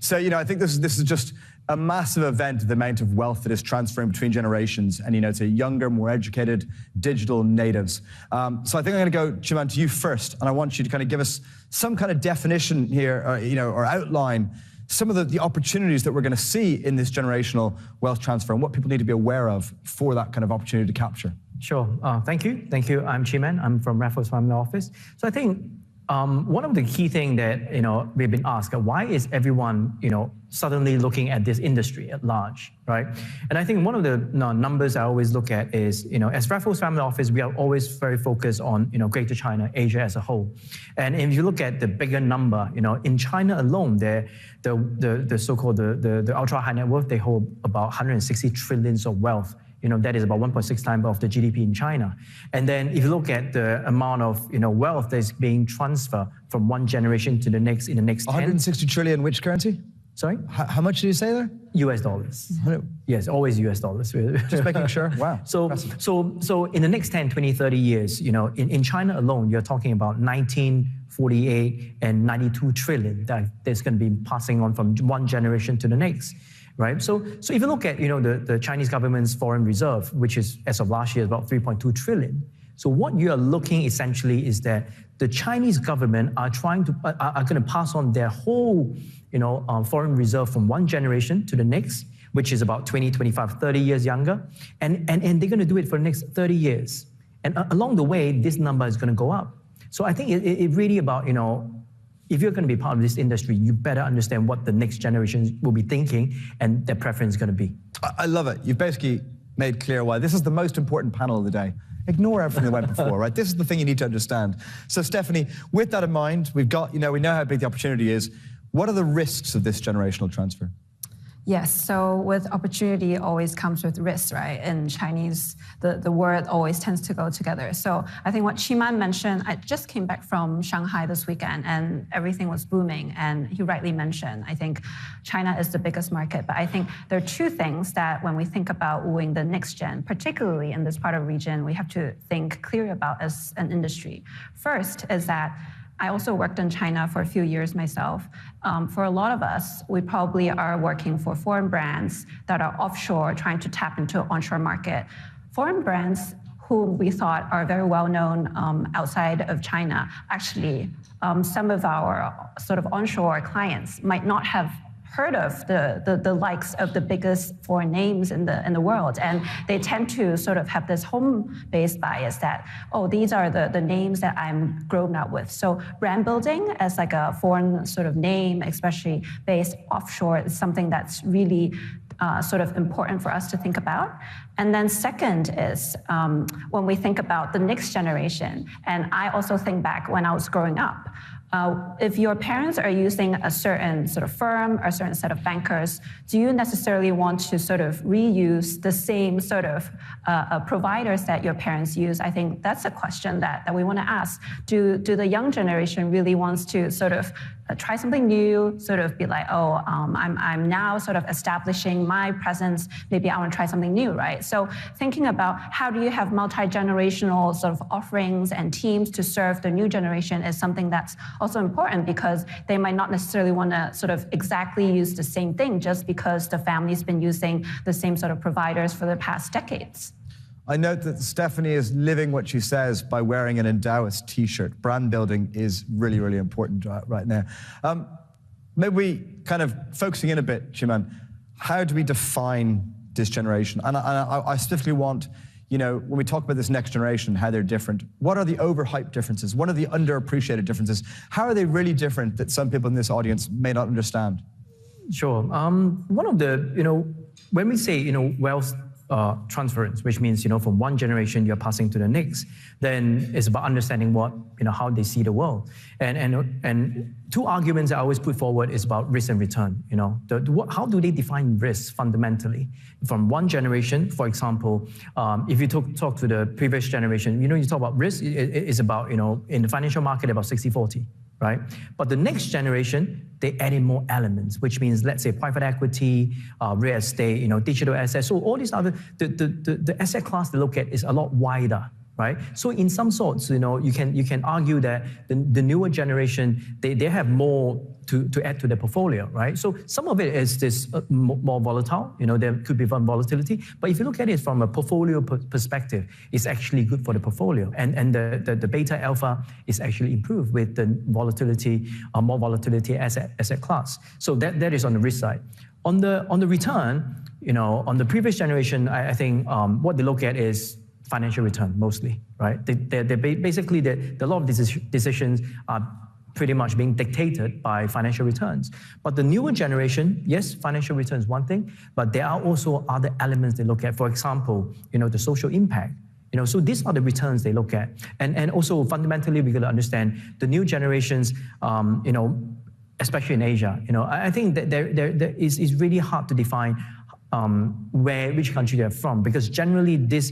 So, I think this is just a massive event, the amount of wealth that is transferring between generations, and, it's a younger, more educated, digital natives. So I think I'm going to go, Yuen, to you first, and I want you to kind of give us some kind of definition here, or outline some of the opportunities that we're going to see in this generational wealth transfer and what people need to be aware of for that kind of opportunity to capture. Sure. Thank you. I'm Yuen. I'm from Raffles Family Office. So I think one of the key things that we've been asked, why is everyone suddenly looking at this industry at large, right? And I think one of the numbers I always look at is, as Raffles Family Office, we are always very focused on Greater China, Asia as a whole. And if you look at the bigger number, in China alone, the so-called the ultra high net worth, they hold about 160 trillions of wealth. That is about 1.6 times of the GDP in China. And then if you look at the amount of wealth that's being transferred from one generation to the next in the next 160 trillion, which currency? Sorry? How much did you say there? US dollars. Yes, always US dollars. Just making sure. Wow. So in the next 10, 20, 30 years, in China alone, you're talking about 1948 and 92 trillion that's going to be passing on from one generation to the next. Right. So if you look at the Chinese government's foreign reserve, which is as of last year about 3.2 trillion. So what you are looking essentially is that the Chinese government are going to pass on their whole foreign reserve from one generation to the next, which is about 20, 25, 30 years younger, and they're going to do it for the next 30 years. And along the way, this number is going to go up. So I think it really about if you're going to be part of this industry, you better understand what the next generation will be thinking and their preference is going to be. I love it. You've basically made clear why this is the most important panel of the day. Ignore everything that went before, right? This is the thing you need to understand. So, Steffanie, with that in mind, we know how big the opportunity is. What are the risks of this generational transfer? Yes, so with opportunity always comes with risk, right? In Chinese, the word always tends to go together. So I think what Yuen mentioned, I just came back from Shanghai this weekend and everything was booming. And he rightly mentioned, I think China is the biggest market. But I think there are two things that when we think about wooing the next gen, particularly in this part of the region, we have to think clearly about as an industry. First is that I also worked in China for a few years myself. For a lot of us, we probably are working for foreign brands that are offshore, trying to tap into an onshore market. Foreign brands who we thought are very well known outside of China, actually, some of our sort of onshore clients might not have heard of the likes of the biggest foreign names in the world, and they tend to sort of have this home-based bias that, oh, these are the names that I'm grown up with. So brand building as like a foreign sort of name, especially based offshore, is something that's really sort of important for us to think about. And then second is when we think about the next generation, and I also think back when I was growing up, if your parents are using a certain sort of firm or a certain set of bankers, do you necessarily want to sort of reuse the same sort of providers that your parents use? I think that's a question that we want to ask. Do the young generation really wants to sort of try something new, sort of be like, oh, I'm now sort of establishing my presence, maybe I want to try something new, right? So thinking about how do you have multi-generational sort of offerings and teams to serve the new generation is something that's also important, because they might not necessarily want to sort of exactly use the same thing just because the family's been using the same sort of providers for the past decades. I note that Steffanie is living what she says by wearing an Endowus t-shirt. Brand building is really, really important right now. Maybe we kind of focusing in a bit, Yuen, how do we define this generation? And I specifically want, when we talk about this next generation, how they're different, what are the overhyped differences? What are the underappreciated differences? How are they really different that some people in this audience may not understand? Sure. One of the, when we say, wealth transference, which means, from one generation you're passing to the next, then it's about understanding what, how they see the world. And two arguments I always put forward is about risk and return. How do they define risk fundamentally? From one generation, for example, if you talk to the previous generation, you talk about risk, it's about, in the financial market, about 60-40. Right? But the next generation, they add in more elements, which means, let's say, private equity, real estate, digital assets. So all these other, the asset class they look at is a lot wider, right? So in some sorts, you can argue that the newer generation, they have more to add to their portfolio, right? So some of it is this more volatile, there could be volatility, but if you look at it from a portfolio perspective, it's actually good for the portfolio, and the beta alpha is actually improved with the volatility, more volatility asset class. So that is on the risk side. On the return, on the previous generation, I think what they look at is financial return mostly, right? They basically, a lot of decisions are pretty much being dictated by financial returns. But the newer generation, yes, financial return is one thing, but there are also other elements they look at. For example, the social impact. So these are the returns they look at. And also fundamentally, we got to understand the new generations, especially in Asia, I think that it's really hard to define which country they're from, because generally this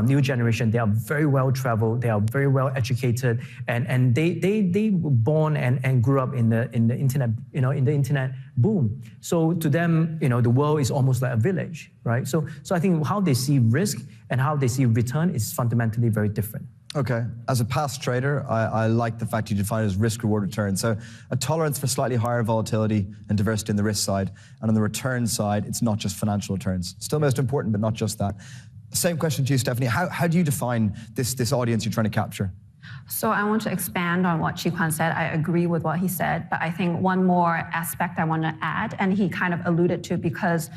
new generation, they are very well traveled, they are very well educated, and they were born and grew up in the internet, in the internet boom. So to them, the world is almost like a village, right? So I think how they see risk and how they see return is fundamentally very different. Okay. As a past trader, I like the fact you define it as risk-reward return. So a tolerance for slightly higher volatility and diversity on the risk side. And on the return side, it's not just financial returns. Still most important, but not just that. Same question to you, Steffanie. How do you define this audience you're trying to capture? So I want to expand on what Kwan said. I agree with what he said, but I think one more aspect I want to add, and he kind of alluded to, because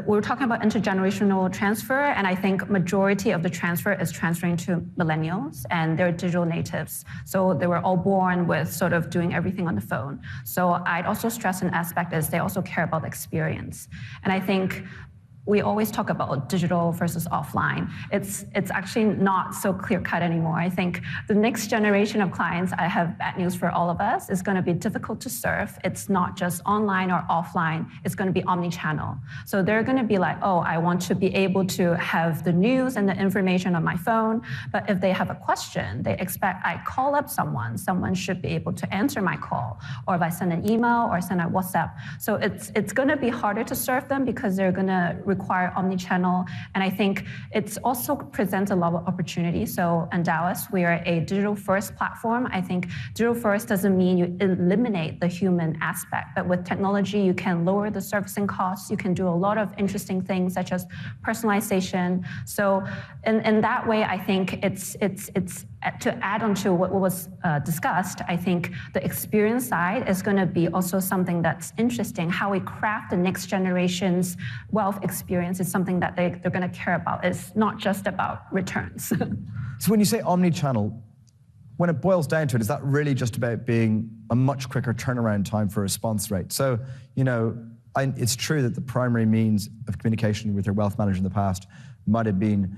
we're talking about intergenerational transfer, and I think majority of the transfer is transferring to millennials, and they're digital natives. So they were all born with sort of doing everything on the phone. So I'd also stress an aspect is they also care about the experience. And I think we always talk about digital versus offline. It's actually not so clear-cut anymore. I think the next generation of clients, I have bad news for all of us, is going to be difficult to serve. It's not just online or offline. It's going to be omni-channel. So they're going to be like, oh, I want to be able to have the news and the information on my phone. But if they have a question, they expect I call up someone. Someone should be able to answer my call. Or if I send an email or send a WhatsApp. So it's going to be harder to serve them because they're going to require omni-channel, and I think it also presents a lot of opportunity. So Endowus, we are a digital-first platform. I think digital-first doesn't mean you eliminate the human aspect, but with technology, you can lower the servicing costs. You can do a lot of interesting things such as personalization. So in that way, I think it's to add on to what was discussed. I think the experience side is going to be also something that's interesting. How we craft the next generation's wealth experience is something that they're going to care about. It's not just about returns. So when you say omni-channel, when it boils down to it, is that really just about being a much quicker turnaround time for response rate? So, it's true that the primary means of communication with your wealth manager in the past might have been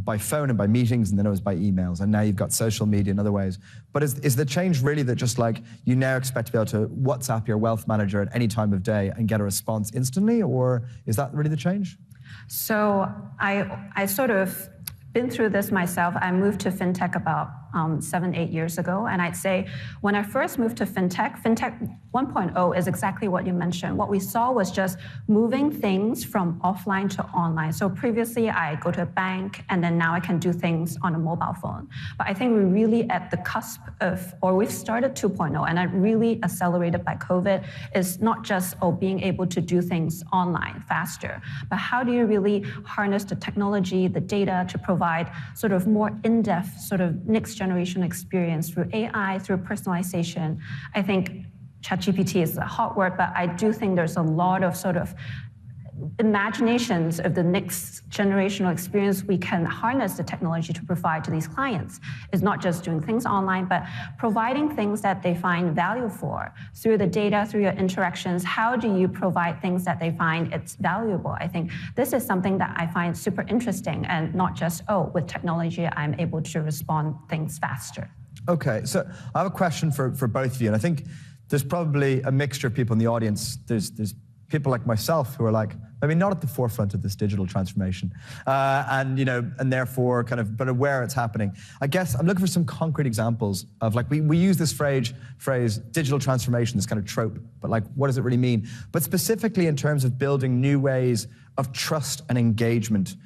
by phone and by meetings, and then it was by emails, and now you've got social media and other ways. But is the change really that just like you now expect to be able to WhatsApp your wealth manager at any time of day and get a response instantly, or is that really the change? So I sort of been through this myself. I moved to fintech about 7-8 years ago, and I'd say when I first moved to fintech 1.0 is exactly what you mentioned. What we saw was just moving things from offline to online. So previously I go to a bank, and then now I can do things on a mobile phone. But I think we're really at the cusp of, or we've started 2.0, and it really accelerated by COVID, is not just being able to do things online faster, but how do you really harness the technology, the data to provide sort of more in-depth sort of next generation experience through AI, through personalization. I think ChatGPT is a hot word, but I do think there's a lot of sort of imaginations of the next generational experience we can harness the technology to provide to these clients. It's not just doing things online, but providing things that they find value for through the data, through your interactions. How do you provide things that they find it's valuable? I think this is something that I find super interesting, and not just, with technology, I'm able to respond things faster. Okay, so I have a question for both of you, and I think there's probably a mixture of people in the audience. There's people like myself who are like, maybe not at the forefront of this digital transformation, and therefore kind of, but aware it's happening. I guess I'm looking for some concrete examples of like, we use this phrase digital transformation, this kind of trope, but like, what does it really mean? But specifically in terms of building new ways of trust and engagement,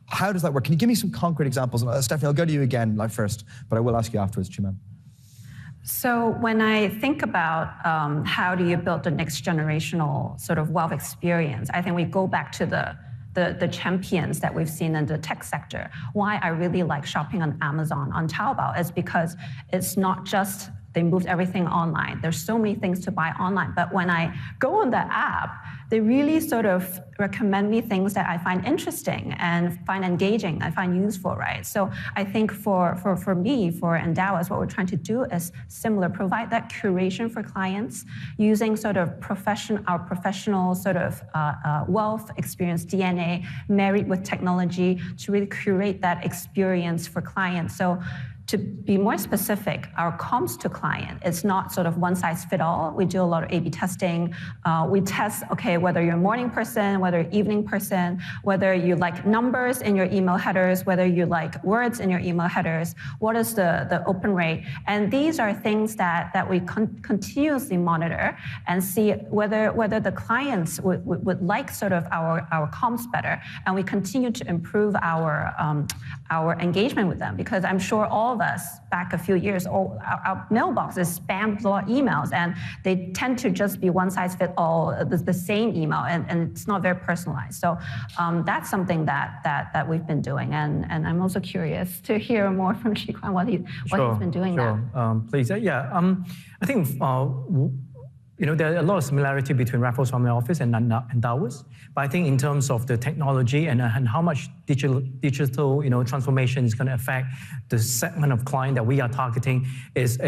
How does that work? Can you give me some concrete examples? Steffanie, I'll go to you again first, but I will ask you afterwards, Yuen. So when I think about how do you build the next generational sort of wealth experience, I think we go back to the champions that we've seen in the tech sector. Why I really like shopping on Amazon, on Taobao, is because it's not just they moved everything online. There's so many things to buy online. But when I go on the app, they really sort of recommend me things that I find interesting and find engaging, I find useful, right? So I think for me, for Endowus, what we're trying to do is similar, provide that curation for clients using sort of our professional sort of wealth experience DNA married with technology to really curate that experience for clients. So to be more specific, our comms to client, it's not sort of one size fit all. We do a lot of A/B testing. We test, okay, whether you're a morning person, whether you're an evening person, whether you like numbers in your email headers, whether you like words in your email headers, what is the open rate? And these are things that we continuously monitor and see whether the clients would like sort of our comms better. And we continue to improve our engagement with them, because I'm sure all of us back a few years, our mailbox is spammed with a lot of emails, and they tend to just be one size fit all, the same email, and it's not very personalized. So that's something that we've been doing, and I'm also curious to hear more from Kwan what he's been doing now. Please, I think there are a lot of similarity between Raffles Family Office and Endowus, but I think in terms of the technology and how much digital transformation is going to affect the segment of client that we are targeting is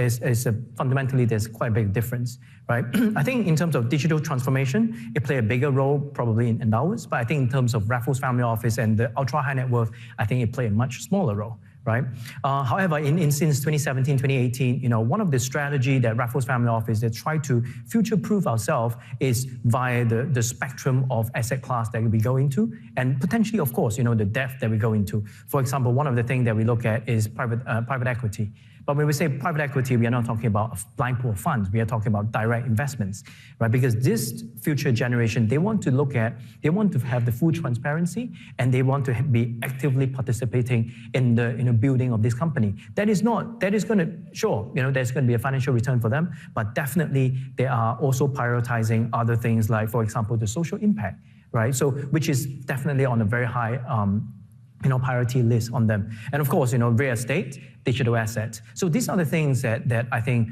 fundamentally there's quite a big difference, right? I think in terms of digital transformation, it plays a bigger role probably in Endowus, but I think in terms of Raffles Family Office and the ultra high net worth, I think it plays a much smaller role. Right? However, since 2017, 2018, one of the strategy that Raffles Family Office that try to future-proof ourselves is via the spectrum of asset class that we go into, and potentially, of course, the depth that we go into. For example, one of the things that we look at is private equity. But when we say private equity, we are not talking about a blind pool of funds. We are talking about direct investments, right? Because this future generation, they want to have the full transparency, and they want to be actively participating in the building of this company. There's going to be a financial return for them, but definitely they are also prioritizing other things like, for example, the social impact, right? So, which is definitely on a very high priority list on them. And of course, real estate, digital assets. So these are the things that I think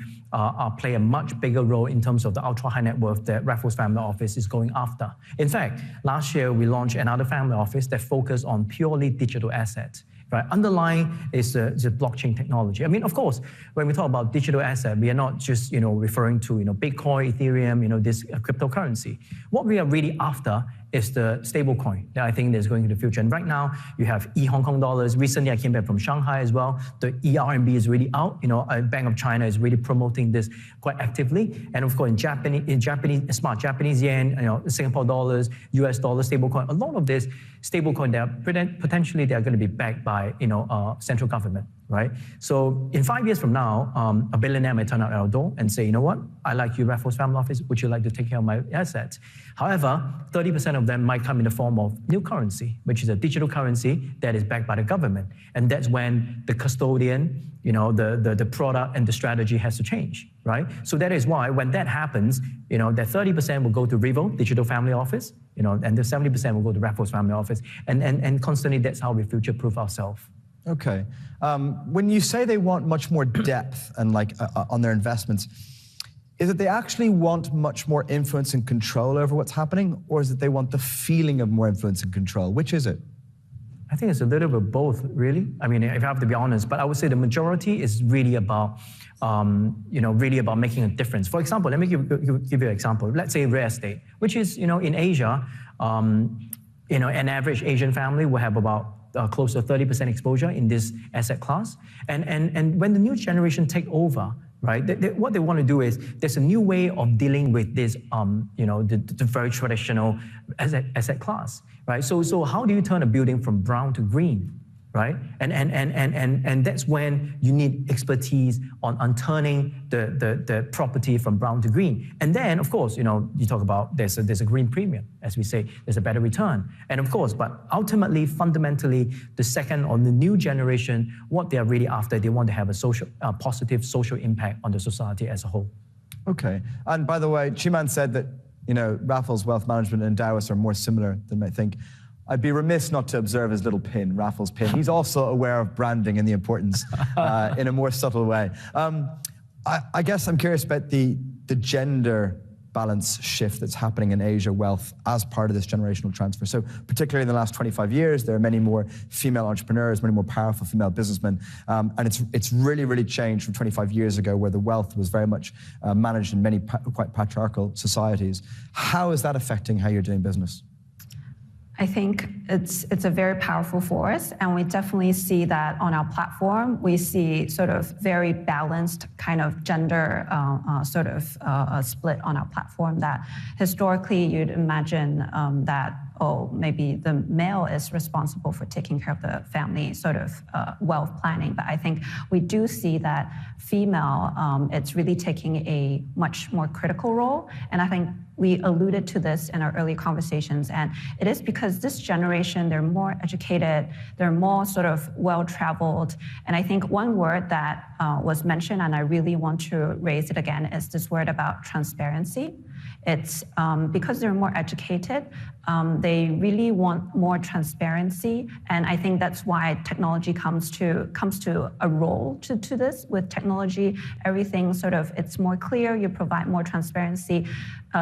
play a much bigger role in terms of the ultra high net worth that Raffles Family Office is going after. In fact, last year we launched another family office that focused on purely digital assets. Right. Underlying is the blockchain technology. I mean, of course, when we talk about digital asset, we are not just referring to Bitcoin, Ethereum, this cryptocurrency. What we are really after is the stable coin that I think is going to the future. And right now, you have e-Hong Kong dollars. Recently, I came back from Shanghai as well. The e-RMB is really out. Bank of China is really promoting this quite actively. And of course, in Japanese smart Japanese yen, Singapore dollars, US dollars, stable coin. A lot of this stable coin, potentially they are going to be backed by central government, right? So in 5 years from now, a billionaire may turn out at our door and say, you know what? I like you, Raffles Family Office. Would you like to take care of my assets? However, 30% of them might come in the form of new currency, which is a digital currency that is backed by the government. And that's when the custodian, the product and the strategy has to change, right? So that is why when that happens, that 30% will go to Revo, Digital Family Office, and the 70% will go to Raffles Family Office. And constantly that's how we future-proof ourselves. Okay. When you say they want much more depth and on their investments, is it they actually want much more influence and control over what's happening, or is it they want the feeling of more influence and control? Which is it? I think it's a little bit of both, really. I mean, if I have to be honest, but I would say the majority is really about, making a difference. For example, let me give you an example. Let's say real estate, which is, in Asia, an average Asian family will have about close to 30% exposure in this asset class. And when the new generation take over, right, what they want to do is there's a new way of dealing with this, the very traditional asset class, right? So how do you turn a building from brown to green, right? And that's when you need expertise on turning the property from brown to green. And then, of course, you talk about there's a green premium, as we say, there's a better return. And of course, but ultimately, fundamentally, the second or the new generation, what they are really after, they want to have a positive social impact on the society as a whole. Okay. And by the way, Chiman said that, Raffles Wealth Management and Endowus are more similar than I think. I'd be remiss not to observe his little pin, Raffles pin. He's also aware of branding and the importance in a more subtle way. I guess I'm curious about the gender balance shift that's happening in Asia Wealth as part of this generational transfer. So particularly in the last 25 years, there are many more female entrepreneurs, many more powerful female businessmen. And it's really, really changed from 25 years ago where the wealth was very much managed in many quite patriarchal societies. How is that affecting how you're doing business? I think it's a very powerful force, and we definitely see that on our platform. We see sort of very balanced kind of gender split on our platform that historically you'd imagine that, maybe the male is responsible for taking care of the family sort of wealth planning. But I think we do see that female, it's really taking a much more critical role. And I think we alluded to this in our early conversations, and it is because this generation, they're more educated, they're more sort of well-traveled. And I think one word that was mentioned, and I really want to raise it again, is this word about transparency. It's because they're more educated, they really want more transparency, and I think that's why technology comes to a role to this. With technology, everything sort of, it's more clear, you provide more transparency.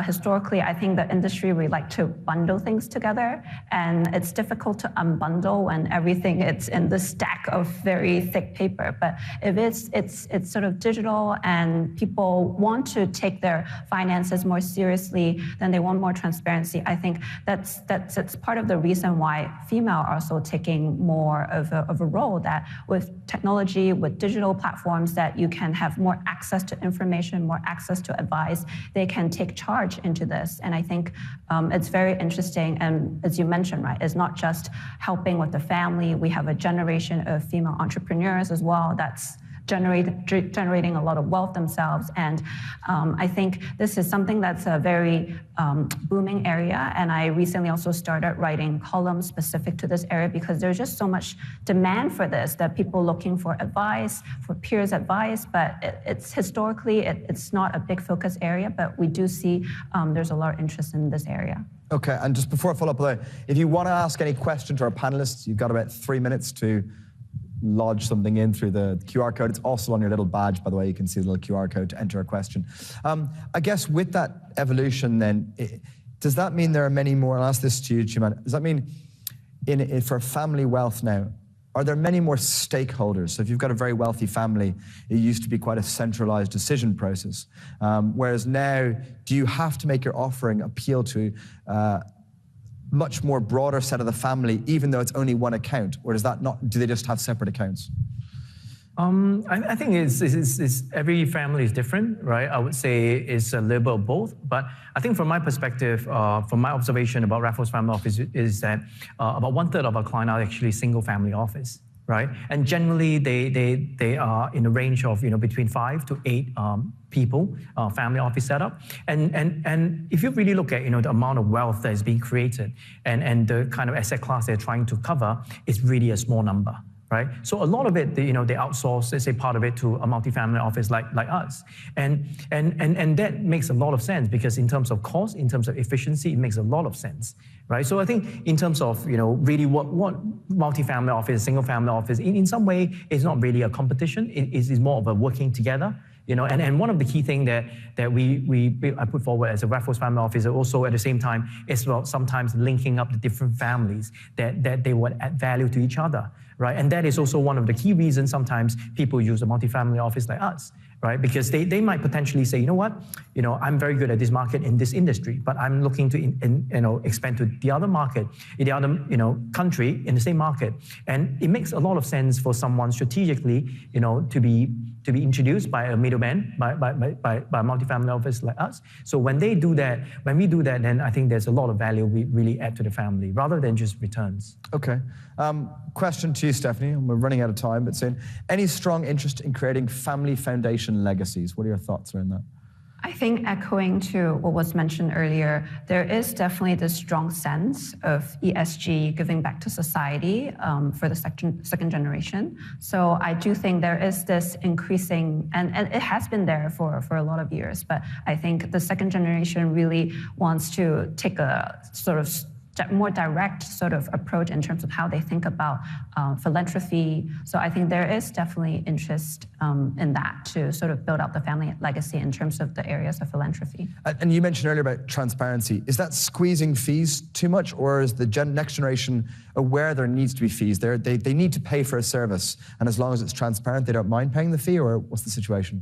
Historically, I think the industry, we like to bundle things together, and it's difficult to unbundle when everything it's in the stack of very thick paper. But if it's sort of digital and people want to take their finances more seriously, then they want more transparency. I think that's part of the reason why female are also taking more of a role, that with technology, with digital platforms, that you can have more access to information, more access to advice. They can take charge into this. And I think it's very interesting. And as you mentioned, right, it's not just helping with the family. We have a generation of female entrepreneurs as well that's generating a lot of wealth themselves. And I think this is something that's a very booming area. And I recently also started writing columns specific to this area because there's just so much demand for this, that people looking for advice, for peers' advice. But it's historically, it's not a big focus area, but we do see there's a lot of interest in this area. Okay, and just before I follow up with that, if you want to ask any question to our panelists, you've got about 3 minutes to lodge something in through the QR code. It's also on your little badge, by the way. You can see the little QR code to enter a question. I guess with that evolution then, does that mean there are many more, I'll ask this to you, Chiman, does that mean for family wealth now, are there many more stakeholders? So if you've got a very wealthy family, it used to be quite a centralized decision process. Whereas now, do you have to make your offering appeal to much more broader set of the family, even though it's only one account, or does that not? Do they just have separate accounts? I think it's every family is different, right? I would say it's a little bit of both, but I think from my perspective, from my observation about Raffles Family Office, is that about 1/3 of our clients are actually single family office, right? And generally, they are in a range of between 5 to 8 people, family office setup. And if you really look at the amount of wealth that is being created and the kind of asset class they're trying to cover, it's really a small number. Right? So a lot of it, they outsource, let's say, part of it to a multifamily office like us. And that makes a lot of sense because in terms of cost, in terms of efficiency, it makes a lot of sense. Right? So I think in terms of, really what multifamily office, single family office, in some way, it's not really a competition. It is more of a working together. And one of the key things that I put forward as a Raffles Family Office also at the same time is about sometimes linking up the different families that they would add value to each other, right? And that is also one of the key reasons sometimes people use a multifamily office like us, right? Because they might potentially say, you know what, I'm very good at this market in this industry, but I'm looking to expand to the other market, in the other country in the same market, and it makes a lot of sense for someone strategically, to be introduced by a middleman, by a multifamily office like us. So when we do that, then I think there's a lot of value we really add to the family rather than just returns. Okay. Question to to you, Steffanie, and we're running out of time, but saying, any strong interest in creating family foundation legacies? What are your thoughts around that? I think echoing to what was mentioned earlier, there is definitely this strong sense of ESG giving back to society for the second generation. So I do think there is this increasing, and it has been there for a lot of years, but I think the second generation really wants to take a sort of more direct sort of approach in terms of how they think about philanthropy. So I think there is definitely interest in that to sort of build up the family legacy in terms of the areas of philanthropy. And you mentioned earlier about transparency. Is that squeezing fees too much, or is the next generation aware there needs to be fees? They need to pay for a service, and as long as it's transparent, they don't mind paying the fee, or what's the situation?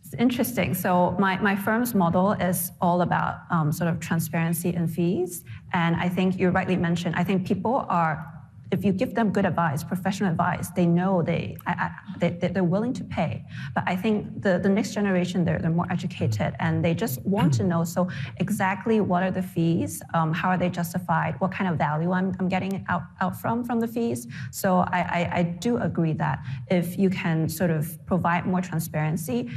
It's interesting. So my firm's model is all about sort of transparency and fees. And I think you rightly mentioned, I think people are, if you give them good advice, professional advice, they know they're willing to pay. But I think the next generation, they're more educated and they just want to know, so exactly what are the fees, how are they justified, what kind of value I'm getting out from the fees. So I do agree that if you can sort of provide more transparency,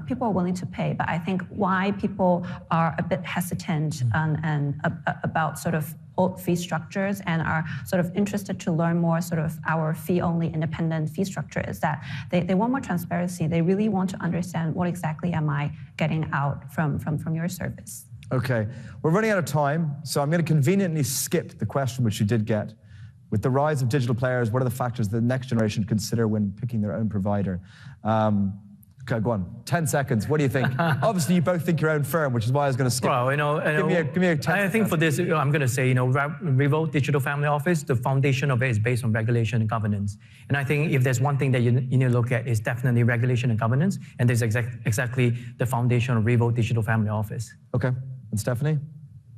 people are willing to pay. But I think why people are a bit hesitant and about sort of old fee structures and are sort of interested to learn more sort of our fee-only independent fee structure is that they want more transparency. They really want to understand what exactly am I getting out from your service. Okay, we're running out of time, so I'm going to conveniently skip the question which you did get. With the rise of digital players, what are the factors the next generation consider when picking their own provider? Okay, go on. 10 seconds. What do you think? Obviously, you both think your own firm, which is why I was going to skip. Well, give me a 10 I think for this, I'm going to say, Revolt Digital Family Office, the foundation of it is based on regulation and governance. And I think if there's one thing that you need to look at, is definitely regulation and governance. And this is exactly the foundation of Revolt Digital Family Office. Okay. And Steffanie?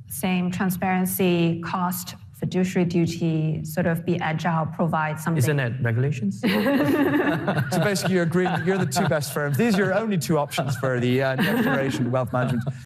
Same, transparency, cost, fiduciary duty, sort of be agile, provide something. Isn't it regulations? So basically, you're agreeing you're the two best firms. These are your only two options for the next generation wealth management.